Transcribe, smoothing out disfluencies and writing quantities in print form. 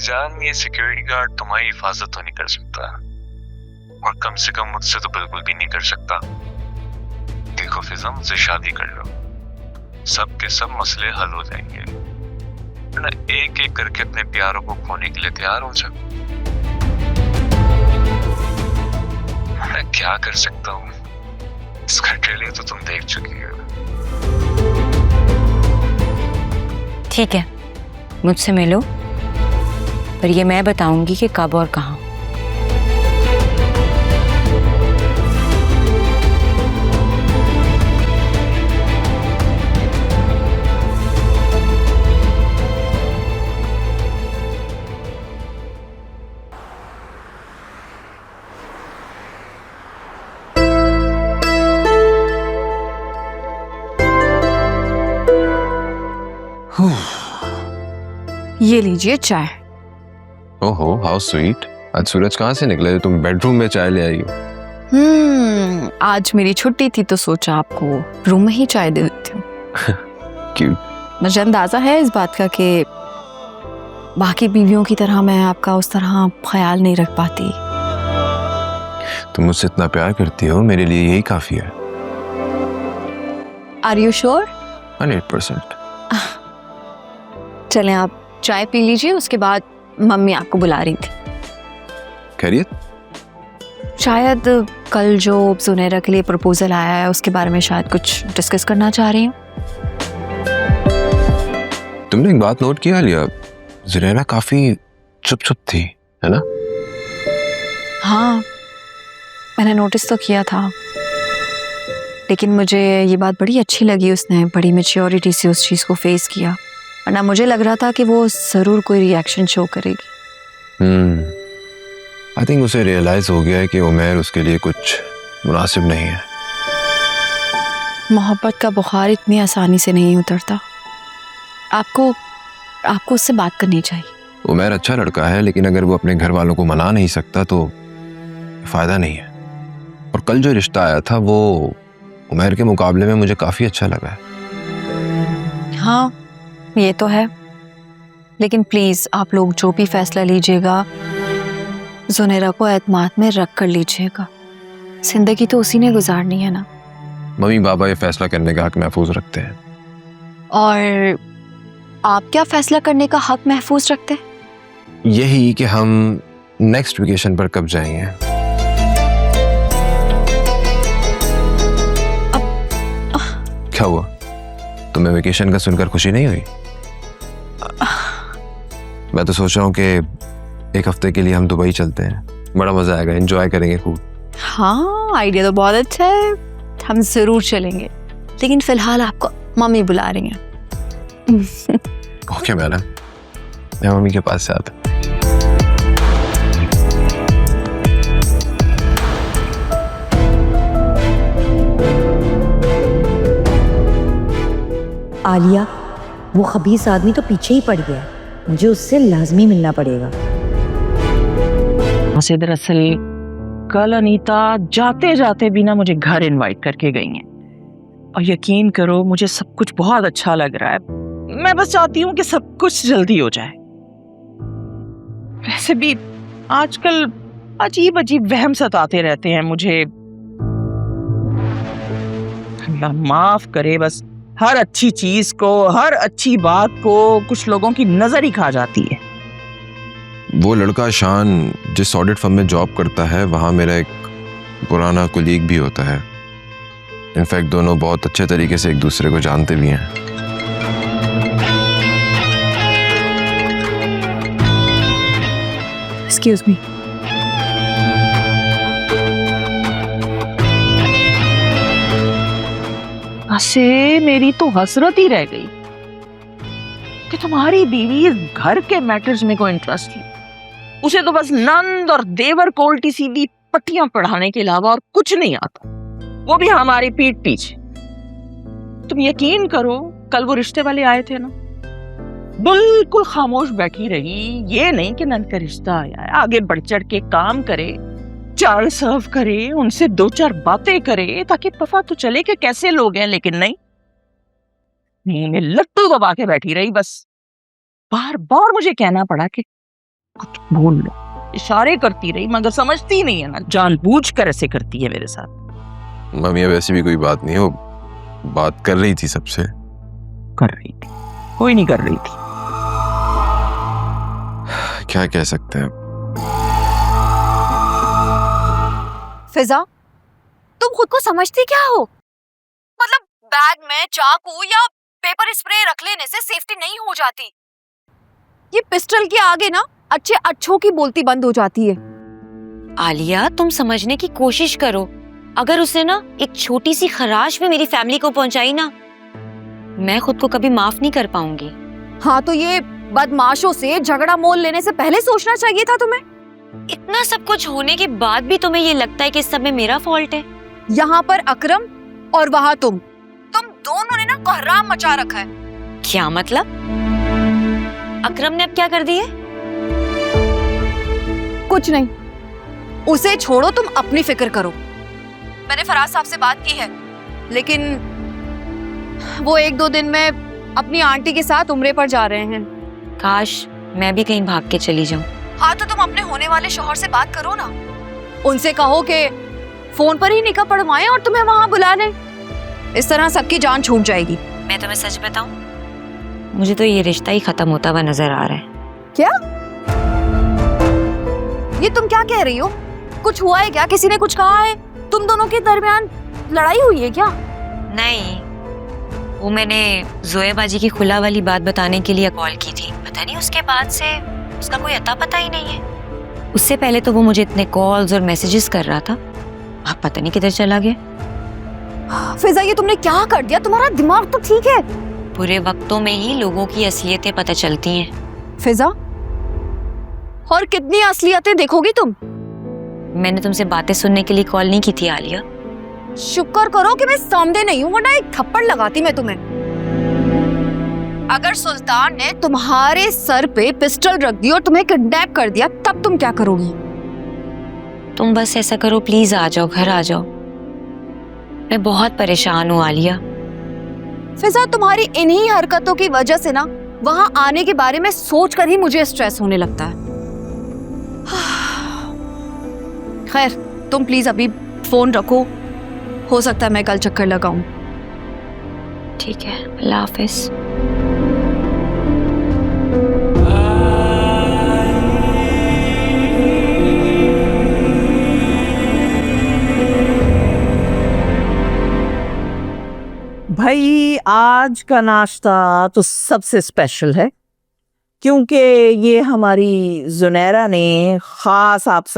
जान, ये security guard तुम्हारी हिफाजत तो नहीं कर सकता, और कम से कम मुझसे तो बिल्कुल भी नहीं कर सकता। देखो फिजा, मुझसे शादी कर लो, सब के सब मसले हल हो जाएंगे, वरना एक एक करके अपने प्यारों को खोने के लिए तैयार हो जाओ। मैं क्या कर सकता हूँ, इसका ट्रेलर तो तुम देख चुकी हो। ठीक है, मुझसे मिलो, पर ये मैं बताऊंगी कि कब और कहाँ। ये लीजिए चाय। ओहो, हाउ स्वीट। आज सूरज कहाँ से निकले, तुम बेडरूम में चाय ले आई हो? आज मेरी छुट्टी थी तो सोचा आपको रूम में ही चाय दे देती हूँ। क्यों? मुझे अंदाजा है इस बात का कि बाकी बीवियों की तरह मैं आपका उस तरह ख्याल नहीं रख पाती। तुम मुझसे इतना प्यार करती हो, मेरे लिए यही काफी है। Are you sure? 100%। चलें, आप चाय पी लीजिए, उसके बाद मम्मी आपको बुला रही थी। खैरियत? शायद कल जो सुनैरा के लिए प्रपोजल आया है उसके बारे में शायद कुछ डिस्कस करना चाह रही हूँ। तुमने एक बात नोट किया लिया, जुनैरा काफी चुप थी, है ना? हाँ, मैंने नोटिस तो किया था, लेकिन मुझे ये बात बड़ी अच्छी लगी, उसने बड़ी मैच्योरिटी से उस चीज़ को फेस किया, वरना मुझे लग रहा था कि वो ज़रूर कोई रिएक्शन शो करेगी। आई थिंक उसे रियलाइज हो गया है कि उमैर उसके लिए कुछ मुनासिब नहीं है। मोहब्बत का बुखार इतनी आसानी से नहीं उतरता। आपको उससे बात करनी चाहिए। उमैर अच्छा लड़का है, लेकिन अगर वो अपने घर वालों को मना नहीं सकता तो फायदा नहीं है। और कल जो रिश्ता आया था वो उमैर के मुकाबले में मुझे काफी अच्छा लगा है। हाँ, ये तो है, लेकिन प्लीज आप लोग जो भी फैसला लीजिएगा जुनैरा को एतमाद में रख कर लीजिएगा। जिंदगी तो उसी ने गुजारनी है ना। मम्मी बाबा ये फैसला करने का हक महफूज रखते हैं। और आप क्या फैसला करने का हक महफूज रखते हैं? यही कि हम नेक्स्ट वेकेशन पर कब जाएंगे। क्या हुआ, तुम्हें वेकेशन का सुनकर खुशी नहीं हुई? मैं तो सोच रहा हूँ कि एक हफ्ते के लिए हम दुबई चलते हैं, बड़ा मजा आएगा, एंजॉय करेंगे खूब। हाँ, आइडिया तो बहुत अच्छा है, हम जरूर चलेंगे, लेकिन फिलहाल आपको मम्मी बुला रही हैं। ओके मैडम, मैं मम्मी के पास से आता। आलिया, वो खबीस आदमी तो पीछे ही पड़ गया, मुझे उससे लाजमी मिलना पड़ेगा। से दरअसल कल अनीता जाते जाते भी ना मुझे घर इनवाइट करके गई हैं, और यकीन करो मुझे सब कुछ बहुत अच्छा लग रहा है। मैं बस चाहती हूँ कि सब कुछ जल्दी हो जाए। वैसे भी आजकल अजीब अजीब वहम सताते रहते हैं मुझे। अल्लाह माफ करे, बस हर अच्छी चीज को, हर अच्छी बात को कुछ लोगों की नजर ही खा जाती है। वो लड़का शान जिस ऑडिट फर्म में जॉब करता है, वहाँ मेरा एक पुराना कुलीग भी होता है। इनफैक्ट दोनों बहुत अच्छे तरीके से एक दूसरे को जानते भी हैं। Excuse me. से मेरी तो हसरत ही रह गई कि तुम्हारी बीवी इस घर के मैटर्स में कोई इंटरेस्ट नहीं। उसे तो बस नंद और देवर को उल्टी सीधी पट्टियां पढ़ाने के अलावा और कुछ नहीं आता, वो भी हमारी पीठ पीछे। तुम यकीन करो, कल वो रिश्ते वाले आए थे ना, बिल्कुल खामोश बैठी रही। ये नहीं कि नंद का रिश्ता आया है, आगे बढ़ चढ़ के काम करे, चाय सर्व करे, उनसे दो चार बातें करे ताकि पता तो चले कि कैसे लोग हैं। लेकिन नहीं, मुंह में लट्टू दबा के बैठी रही। बस बार बार मुझे कहना पड़ा कि कुछ बोल लो। इशारे करती रही मगर समझती नहीं है ना, जानबूझकर ऐसे करती है मेरे साथ। मम्मी अब ऐसी भी कोई बात नहीं है, वो बात कर रही थी सबसे। कर रही थी, कोई नहीं कर रही थी। क्या कह सकते हैं। फिजा, तुम खुद को समझती क्या हो? मतलब बैग में चाकू या पेपर स्प्रे रख लेने से सेफ्टी नहीं हो जाती। ये पिस्टल के आगे ना अच्छे अच्छों की बोलती बंद हो जाती है। आलिया, तुम समझने की कोशिश करो। अगर उसने ना एक छोटी सी खराश भी मेरी फैमिली को पहुंचाई ना, मैं खुद को कभी माफ नहीं कर पाऊंगी। हाँ, तो ये बदमाशों से झगड़ा मोल लेने से पहले सोचना चाहिए था तुम्हें। इतना सब कुछ होने के बाद भी तुम्हें ये लगता है कि इस सब में मेरा फॉल्ट है? यहाँ पर अकरम और वहाँ तुम दोनों ने ना कोहराम मचा रखा है। क्या मतलब? अकरम ने अब क्या कर दिया? कुछ नहीं, उसे छोड़ो, तुम अपनी फिक्र करो। मैंने फराज साहब से बात की है, लेकिन वो 1-2 दिन में अपनी आंटी के साथ उम्रे पर जा रहे हैं। काश मैं भी कहीं भाग के चली जाऊं। हाँ, तो तुम अपने होने वाले शौहर से बात करो ना। उनसे कहो कि फोन पर ही निकाह पढ़वाएं और तुम्हें वहां बुला लें। इस तरह सबकी जान छूट जाएगी। मैं तुम्हें सच बताऊं, मुझे तो ये रिश्ता ही खत्म होता हुआ नजर आ रहा है। क्या? ये तुम क्या कह रही हो? कुछ हुआ है क्या? किसी ने कुछ कहा है? तुम दोनों के दरमियान लड़ाई हुई है क्या? नहीं, वो मैंने जोया बाजी की खुला वाली बात बताने के लिए कॉल की थी। पता नहीं उसके बाद से उसका कोई अता पता ही नहीं है। उससे पहले तो वो मुझे इतने कॉल्स और मैसेजेस कर रहा था, अब पता नहीं किधर चला गया। फिजा, ये तुमने क्या कर दिया? तुम्हारा दिमाग तो ठीक है। बुरे वक्तों में ही लोगों की असलियतें पता चलती हैं। फिजा, और कितनी असलियतें देखोगी तुम? मैंने तुमसे बातें सुनने के लिए कॉल नहीं की थी आलिया। शुक्र करो कि मैं सामने नहीं हूँ, वरना एक थप्पड़ लगाती मैं तुम्हें। अगर सुल्तान ने तुम्हारे सर पे पिस्टल रख दी और तुम्हें किडनैप कर दिया, तब तुम क्या करोगी? तुम बस ऐसा करो, प्लीज आ जाओ, घर आ जाओ। मैं बहुत परेशान हूँ आलिया। फिजा, तुम्हारी इन्हीं हरकतों की वजह से ना वहां आने के बारे में सोचकर ही मुझे स्ट्रेस होने लगता है। खैर, तुम प्लीज अभी फोन रखो, हो सकता है मैं कल चक्कर लगाऊं। ठीक है, अल्लाह हाफिज। भाई आज का नाश्ता तो सबसे स्पेशल है, क्योंकि ये हमारी जुनैरा ने खास आप